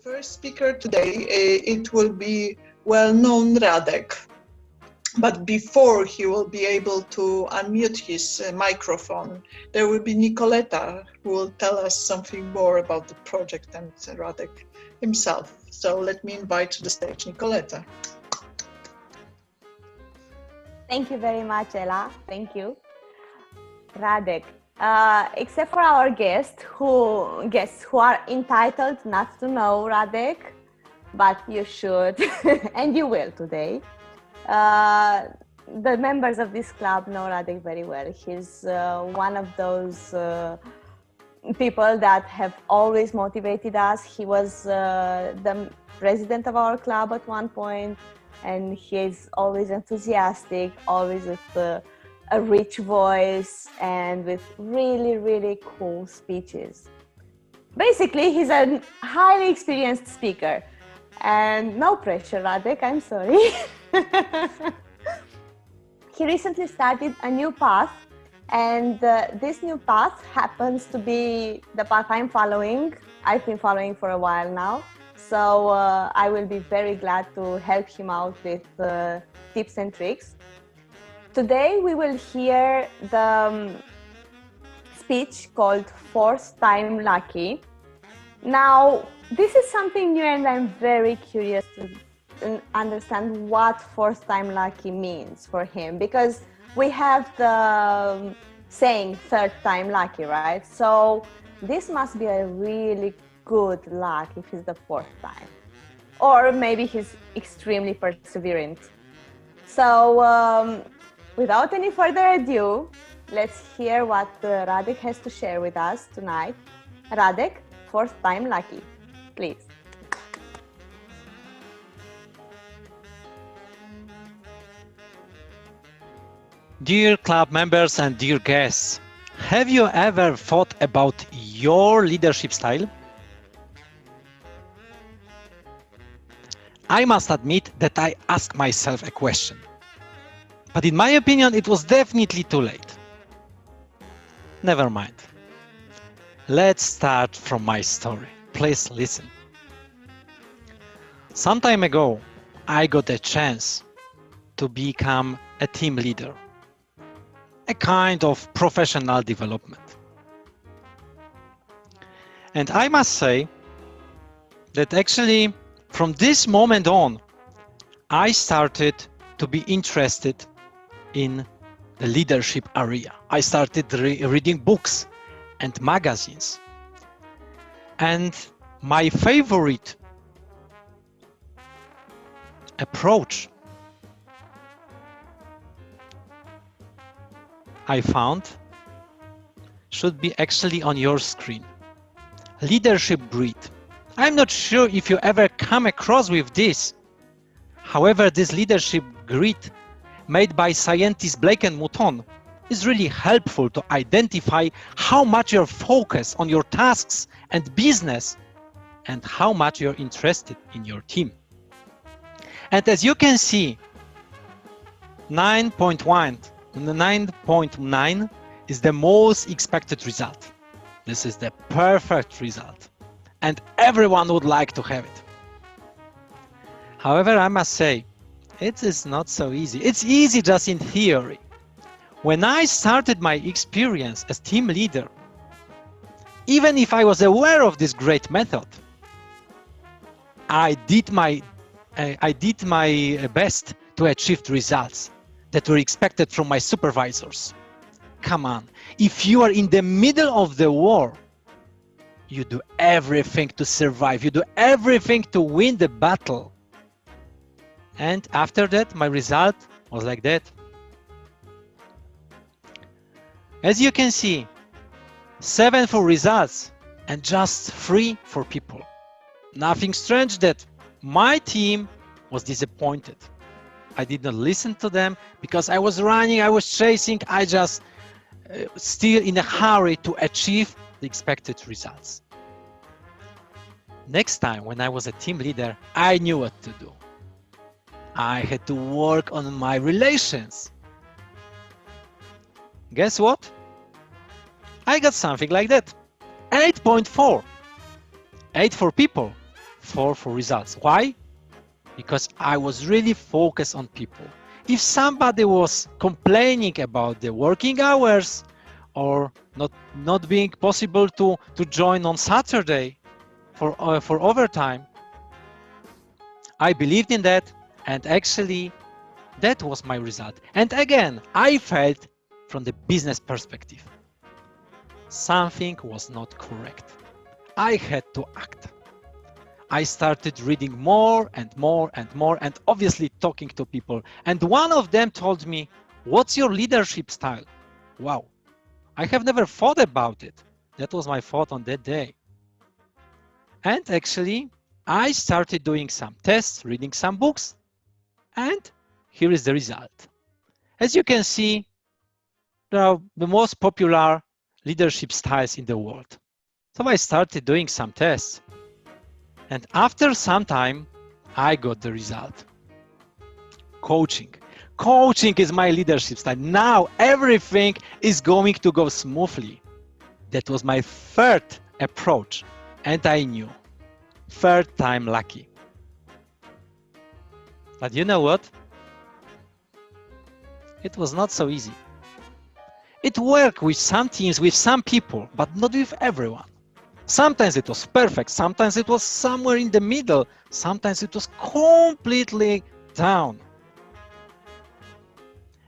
first speaker today, it will be well-known Radek. But before he will be able to unmute his microphone, there will be Nicoleta who will tell us something more about the project and Radek himself. So let me invite to the stage Nicoleta. Thank you very much, Ella. Thank you. Radek, except for our guests who are entitled not to know Radek, but you should, and you will today. The members of this club know Radek very well. He's one of those people that have always motivated us. He was the president of our club at one point, and he's always enthusiastic, always with a rich voice and with really, really cool speeches. Basically, he's a highly experienced speaker. And no pressure, Radek, I'm sorry. He recently started a new path, and this new path happens to be the path I'm following. I've been following for a while now, so I will be very glad to help him out with tips and tricks. Today we will hear the speech called Fourth Time Lucky. Now, this is something new, and I'm very curious to understand what fourth time lucky means for him, because we have the saying third time lucky, right? So this must be a really good luck if it's the fourth time, or maybe he's extremely perseverant. So without any further ado, let's hear what Radek has to share with us tonight. Radek, fourth time lucky, please. Dear club members and dear guests, have you ever thought about your leadership style? I must admit that I asked myself a question, but in my opinion it was definitely too late. Never mind. Let's start from my story. Please listen. Some time ago, I got a chance to become a team leader, a kind of professional development. And I must say that actually from this moment on, I started to be interested in the leadership area. I started reading books and magazines. And my favorite approach I found should be actually on your screen. Leadership grid. I'm not sure if you ever come across with this. However, this leadership grid made by scientists Blake and Mouton is really helpful to identify how much you're focused on your tasks and business and how much you're interested in your team. And as you can see, 9.9 is the most expected result. This is the perfect result, and everyone would like to have it. However, I must say, it is not so easy. It's easy just in theory. When I started my experience as team leader, even if I was aware of this great method, I did my best to achieve the results that were expected from my supervisors. Come on, if you are in the middle of the war, you do everything to survive, you do everything to win the battle. And after that, my result was like that. As you can see, 7 for results and just 3 for people. Nothing strange that my team was disappointed. I did not listen to them because I was running, I was chasing, I just still in a hurry to achieve the expected results. Next time when I was a team leader, I knew what to do. I had to work on my relations. Guess what? I got something like that. 8.4. 8 for people, for results. Why? Because I was really focused on people. If somebody was complaining about the working hours or not being possible to join on Saturday for overtime, I believed in that, and actually that was my result. And again, I felt from the business perspective, something was not correct. I had to act. I started reading more and more and more, and obviously talking to people. And one of them told me, "What's your leadership style?" Wow, I have never thought about it. That was my thought on that day. And actually, I started doing some tests, reading some books, and here is the result. As you can see, there are the most popular leadership styles in the world. So I started doing some tests. And after some time, I got the result. Coaching. Coaching is my leadership style. Now everything is going to go smoothly. That was my third approach. And I knew. Third time lucky. But you know what? It was not so easy. It worked with some teams, with some people, but not with everyone. Sometimes it was perfect, sometimes it was somewhere in the middle, sometimes it was completely down.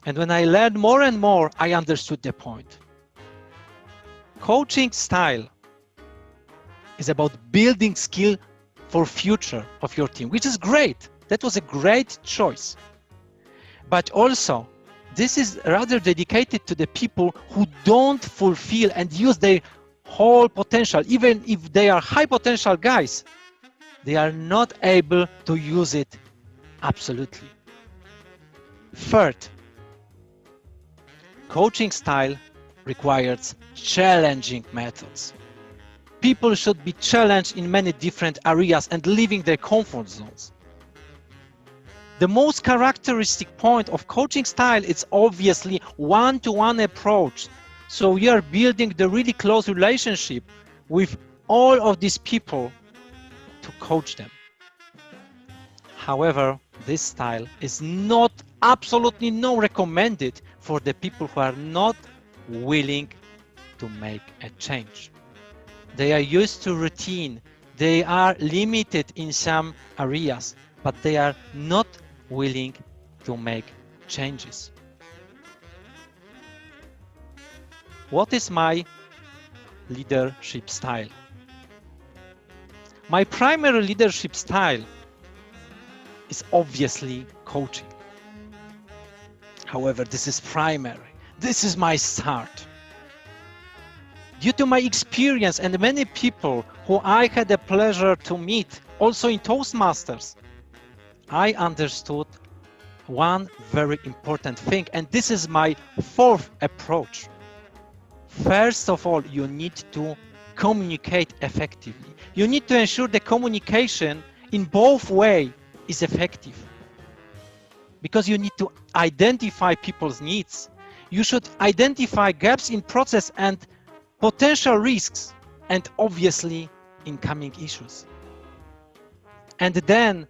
And when I learned more and more, I understood the point. Coaching style is about building skill for future of your team, which is great. That was a great choice. But also, this is rather dedicated to the people who don't fulfill and use their whole potential. Even if they are high potential guys, they are not able to use it absolutely. Third, coaching style requires challenging methods. People should be challenged in many different areas and leaving their comfort zones. The most characteristic point of coaching style is obviously one-to-one approach. So we are building the really close relationship with all of these people to coach them. However, this style is not absolutely not recommended for the people who are not willing to make a change. They are used to routine. They are limited in some areas, but they are not willing to make changes. What is my leadership style? My primary leadership style is obviously coaching. However, this is primary. This is my start. Due to my experience and many people who I had the pleasure to meet, also in Toastmasters, I understood one very important thing, and this is my fourth approach. First of all, you need to communicate effectively. You need to ensure the communication in both ways is effective, because you need to identify people's needs. You should identify gaps in process and potential risks, and obviously incoming issues. And then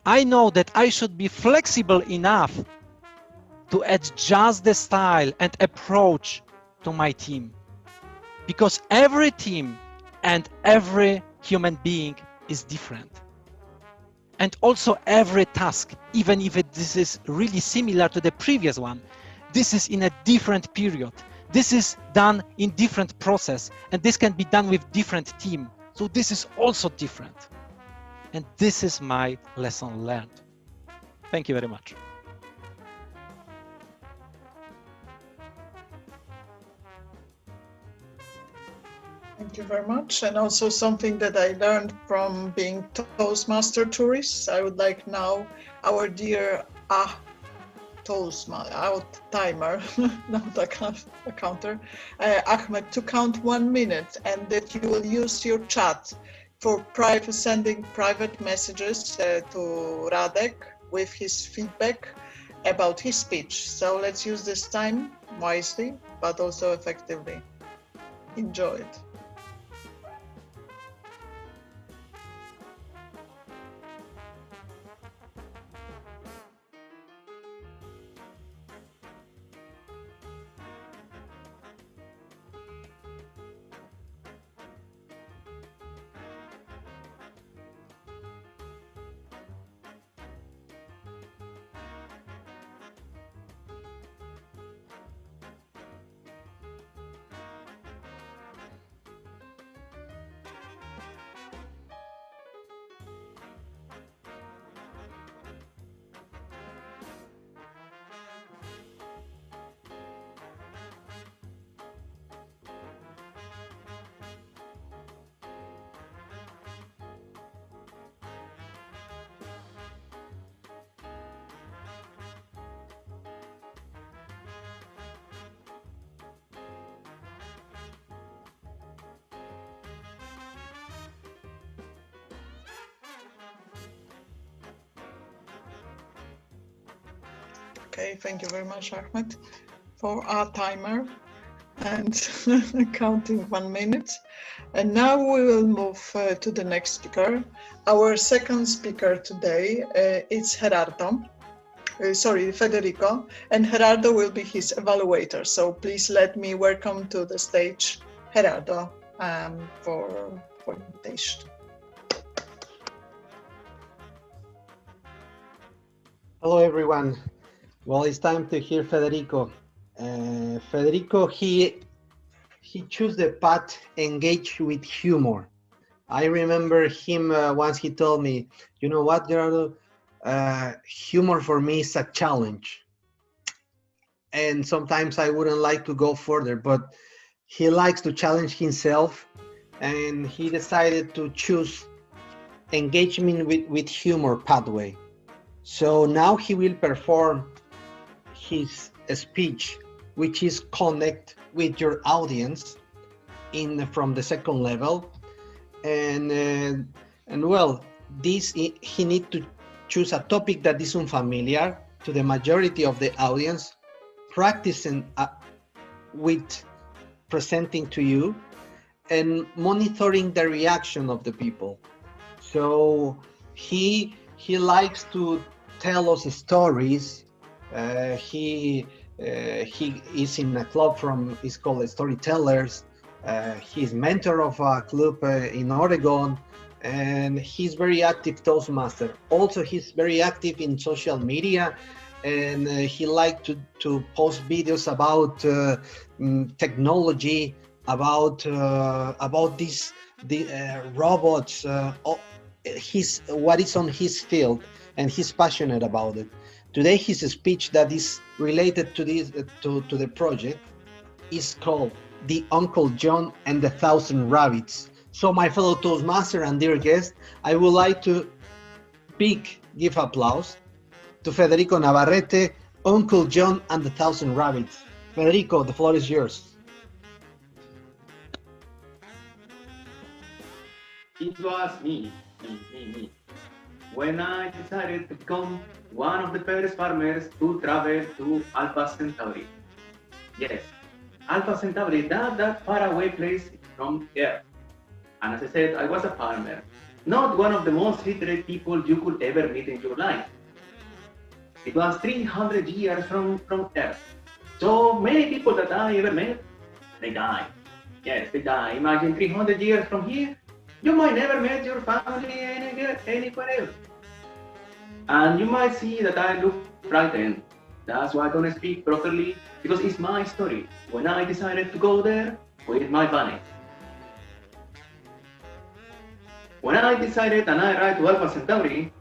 I know that I should be flexible enough to adjust the style and approach to my team, because every team and every human being is different. And also every task, even if this is really similar to the previous one, this is in a different period. This is done in different process, and this can be done with different team. So this is also different. And this is my lesson learned. Thank you very much. Thank you very much. And also something that I learned from being Toastmaster tourists, I would like now our dear Toastmaster, our timer, not a counter, Ahmed, to count 1 minute, and that you will use your chat for sending private messages to Radek with his feedback about his speech. So let's use this time wisely, but also effectively. Enjoy it. Okay, thank you very much, Ahmed, for our timer and counting 1 minute. And now we will move to the next speaker. Our second speaker today is Gerardo. Federico, and Gerardo will be his evaluator. So please let me welcome to the stage Gerardo for invitation. Hello, everyone. Well, it's time to hear Federico. Federico, he chose the path engage with humor. I remember him once he told me, you know what, Gerardo, humor for me is a challenge. And sometimes I wouldn't like to go further, but he likes to challenge himself, and he decided to choose engagement with humor pathway. So now he will perform his speech, which is connect with your audience from the second level, and well, this he need to choose a topic that is unfamiliar to the majority of the audience, practicing with presenting to you, and monitoring the reaction of the people. So he likes to tell us stories. He is in a club it's called Storytellers. He's mentor of a club in Oregon, and he's very active Toastmaster. Also, he's very active in social media, and he likes to post videos about technology, about the robots. What is on his field, and he's passionate about it. Today, his speech that is related to this to the project is called "The Uncle John and the Thousand Rabbits." So, my fellow Toastmaster and dear guest, I would like to give applause to Federico Navarrete, Uncle John and the Thousand Rabbits. Federico, the floor is yours. It was me. When I decided to become one of the first farmers to travel to Alpha Centauri. Yes, Alpha Centauri, that faraway place from Earth. And as I said, I was a farmer, not one of the most literate people you could ever meet in your life. It was 300 years from Earth. So many people that I ever met, they died. Yes, they died. Imagine 300 years from here, you might never meet your family anywhere else. And you might see that I look frightened. That's why I don't speak properly, because it's my story. When I decided to go there with my bunny. When I decided and I arrived to Alpha Centauri,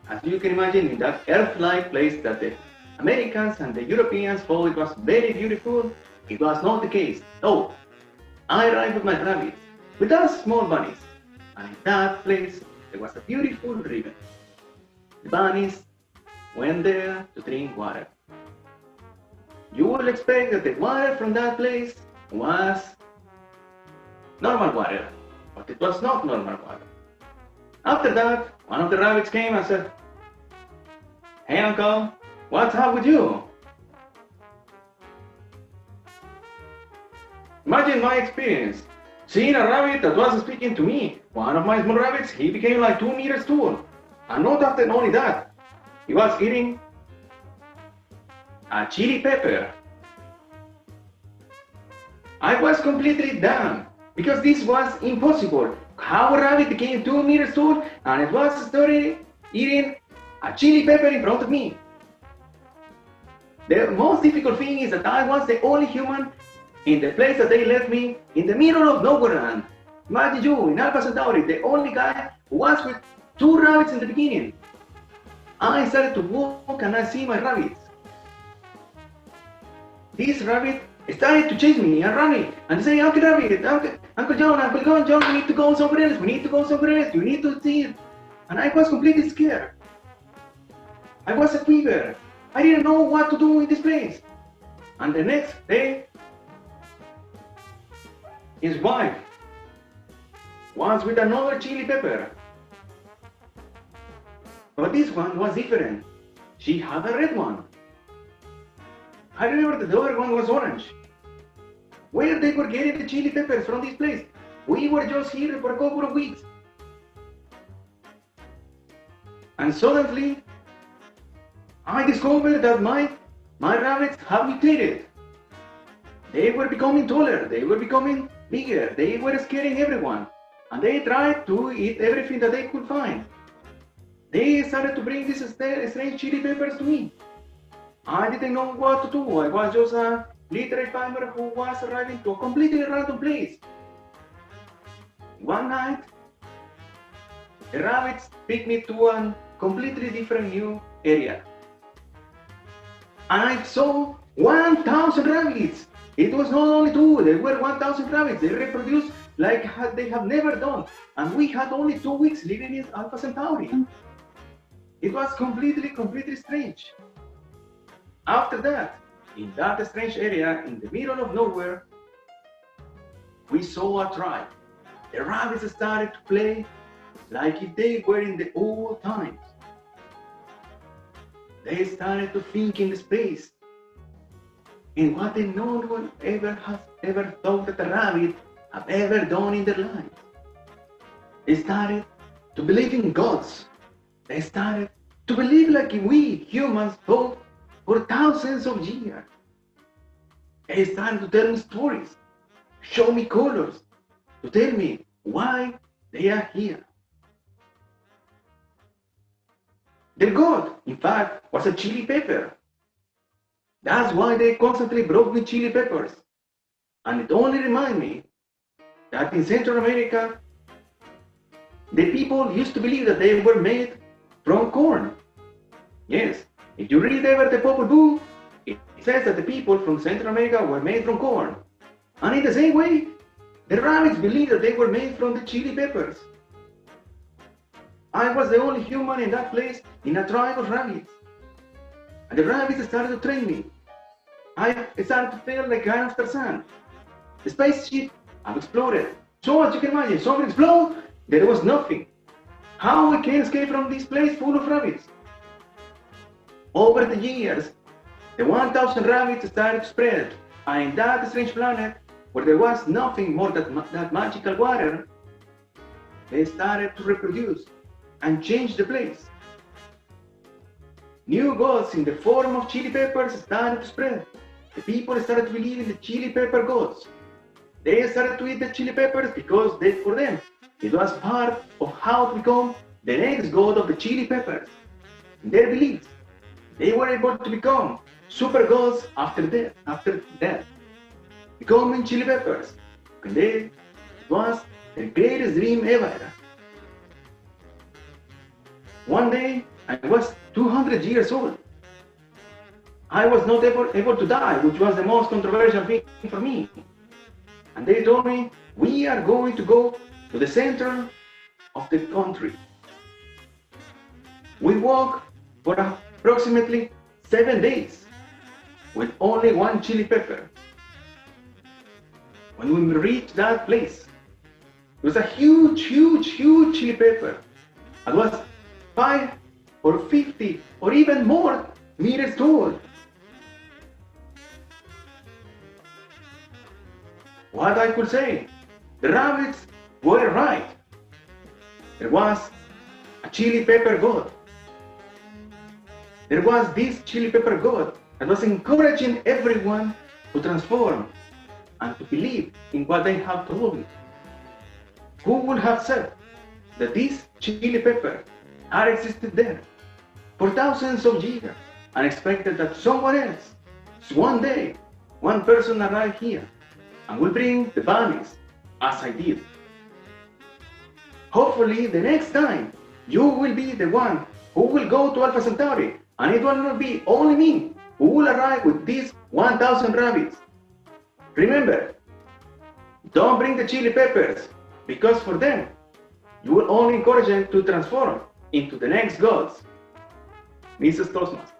as you can imagine, in that Earth-like place that the Americans and the Europeans thought it was very beautiful, it was not the case. No, I arrived with my rabbits, with those small bunnies, and in that place there was a beautiful river. The bunnies went there to drink water. You would expect that the water from that place was normal water, but it was not normal water. After that, one of the rabbits came and said, "Hey uncle, what's up with you?" Imagine my experience, seeing a rabbit that was speaking to me. One of my small rabbits, he became like 2 meters tall. And not after only that, he was eating a chili pepper. I was completely done, because this was impossible. How a rabbit became 2 meters tall and it was started eating a chili pepper in front of me. The most difficult thing is that I was the only human in the place that they left me in the middle of nowhere land. Imagine you, in Alpha Centauri, the only guy who was with 2 rabbits in the beginning. I started to walk and I see my rabbits. This rabbit started to chase me and run me and say, "Uncle Rabbit, Uncle John, we need to go somewhere else, you need to see it." And I was completely scared. I was a quiver. I didn't know what to do in this place. And the next day, his wife was with another chili pepper. But this one was different. She had a red one. I remember that the other one was orange. Where they were getting the chili peppers from this place? We were just here for a couple of weeks. And suddenly, I discovered that my rabbits have mutated. They were becoming taller, they were becoming bigger, they were scaring everyone. And they tried to eat everything that they could find. They started to bring these strange chili peppers to me. I didn't know what to do. I was just a little farmer who was arriving to a completely random place. One night, the rabbits picked me to a completely different new area. And I saw 1,000 rabbits. It was not only two, there were 1,000 rabbits. They reproduced like they have never done. And we had only 2 weeks living in Alpha Centauri. It was completely strange. After that, in that strange area, in the middle of nowhere, we saw a tribe. The rabbits started to play like if they were in the old times. They started to think in space, in what no one has ever thought that a rabbit have ever done in their lives. They started to believe in gods. They started to believe like we humans thought for thousands of years. They started to tell me stories, show me colors, to tell me why they are here. Their god, in fact, was a chili pepper. That's why they constantly brought me chili peppers. And it only reminds me that in Central America, the people used to believe that they were made from corn. Yes, if you read ever the Popol Vuh, it says that the people from Central America were made from corn. And in the same way, the rabbits believed that they were made from the chili peppers. I was the only human in that place in a tribe of rabbits. And the rabbits started to train me. I started to feel like kind of Tarzan. The spaceship have exploded. So as you can imagine, something exploded, there was nothing. How I can escape from this place full of rabbits? Over the years, the 1,000 rabbits started to spread. And in that strange planet, where there was nothing more than that magical water, they started to reproduce and change the place. New gods in the form of chili peppers started to spread. The people started to believe in the chili pepper gods. They started to eat the chili peppers because for them, it was part of how to become the next god of the chili peppers. In their beliefs, they were able to become super gods after death, becoming chili peppers. And it was the greatest dream ever. One day, I was 200 years old. I was not able to die, which was the most controversial thing for me. And they told me, we are going to go to the center of the country. We walked for approximately 7 days with only one chili pepper. When we reached that place, it was a huge chili pepper. It was 5 or 50 or even more meters tall. What I could say, the rabbits were right. There was a chili pepper god. There was this chili pepper god that was encouraging everyone to transform and to believe in what they have told me. Who would have said that this chili pepper had existed there for thousands of years and expected that someone else, one day, one person arrive here and will bring the bunnies as I did. Hopefully the next time you will be the one who will go to Alpha Centauri, and it will not be only me who will arrive with these 1,000 rabbits. Remember, don't bring the chili peppers, because for them, you will only encourage them to transform into the next gods. Mrs. Tosmas.